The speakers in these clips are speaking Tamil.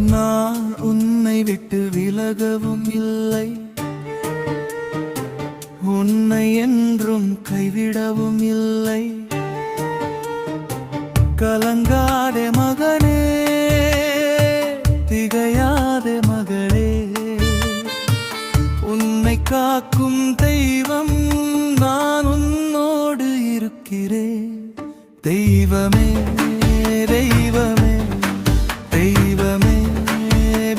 நான் உன்னை விட்டு விலகவும் இல்லை, உன்னை என்றும் கைவிடவும் இல்லை. கலங்காதே மகனே, திகையாதே மகளே, உன்னை காக்கும் தெய்வம் நான் உன்னோடு இருக்கிறேன். தெய்வமே தெய்வமே தெய்வமே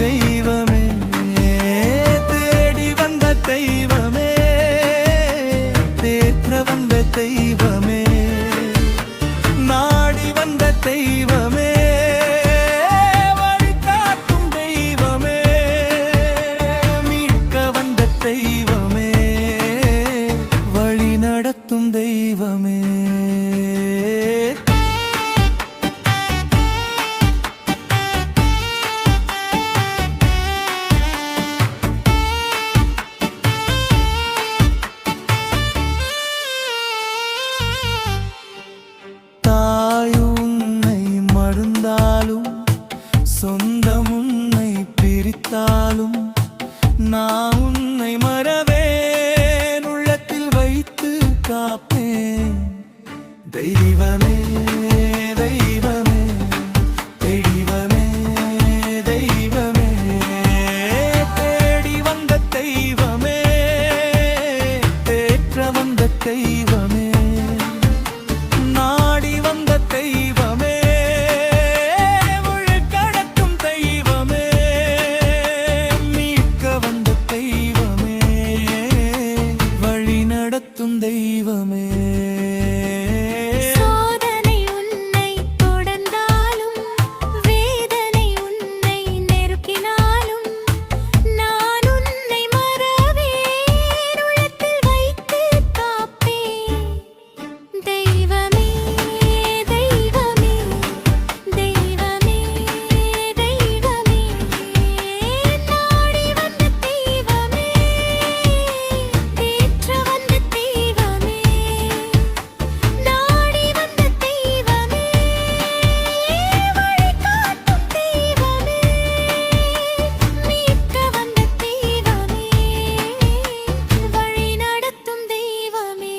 தெய்வமே, தேடி வந்த தெய்வமே, தேற்ற வந்த தெய்வமே, நாடி வந்த தெய்வமே, வழிகாட்டும் தெய்வமே, மீட்க வந்த தெய்வமே, வழி நடத்தும் தெய்வமே. சொந்தம் உன்னை பிரித்தாலும் நான் உன்னை மறவேன், உள்ளத்தில் வைத்து காப்பேன். தெய்வமே தெய்வமே தெய்வமே தெய்வமே, தேடி வந்த தெய்வமே, தேற்ற வந்த தெய்வமே, நாடி வந்த தெய்வமே, தெய்வமே. சோதனை உன்னை தொடர்ந்தாலும், வேதனை உன்னை நெருக்கினாலும், நான் உன்னை மறவேன், உள்ளத்தில் வைத்து காப்பேன். தெய்வமே தெய்வமே தெய்வமே தெய்வமே, நாடி வந்த தெய்வமே, தேற்ற வந்த தெய்வமே, நாடி வந்த தெய்வமே, வழிகாட்டும் தெய்வமே, மீட்க வந்த தெய்வமே, வழி நடத்தும் தெய்வமே.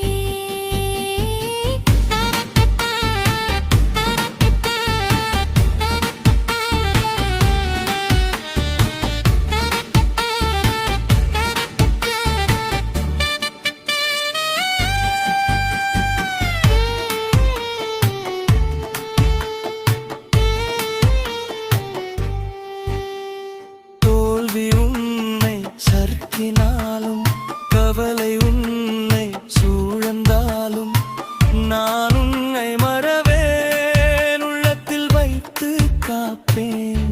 தோல்வி உன்னை சறுக்கினாலும், கவலை உன்னை சூழ்ந்தாலும், நான் உன்னை மறவேன், உள்ளத்தில் வைத்து காப்பேன்.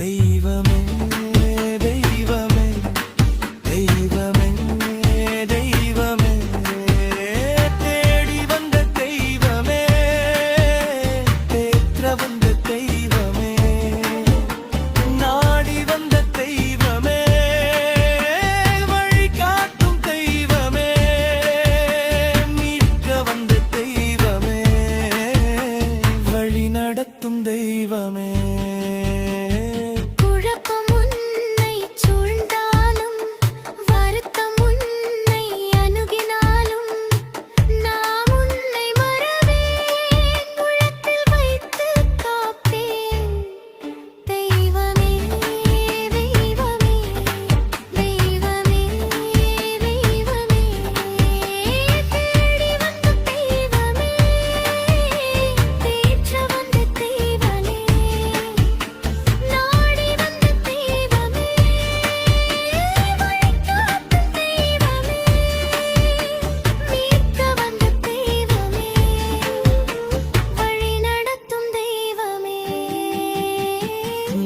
தெய்வமே தெய்வமே தெய்வமே தெய்வமே, தேடி வந்த தெய்வமே, தேற்ற வந்த தெய்வமே, நாடி வந்த தெய்வமே, வழிகாட்டும் தெய்வமே, மீட்க வந்த தெய்வமே, வழி நடத்தும் தெய்வமே. குழப்பம் உன்னை சூழ்ந்தாலும், வருத்தம் உன்னை அணுகினாலும், நான் உன்னை மறவேன், உள்ளத்தில் வைத்து காப்பேன். தெய்வமே தெய்வமே தெய்வமே தெய்வமே, தேடி வந்த தெய்வமே, தேற்ற வந்த தெய்வமே, நாடி வந்த தெய்வமே, வழிகாட்டும் தெய்வமே, மீட்க வந்த தெய்வமே, வழி நடத்தும் தெய்வமே.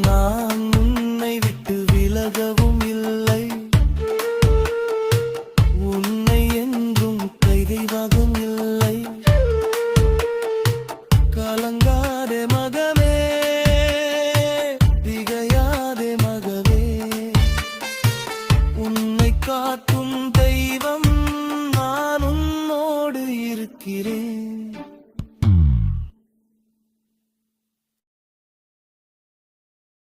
நான் உன்னை விட்டு விலகவும் இல்லை, உன்னை என்றும் கைவிடவும் இல்லை. கலங்காதே மகமே, திகையாதே மகவே, உன்னை காக்கும் தெய்வம் நான் உன்னோடு இருக்கிறேன்.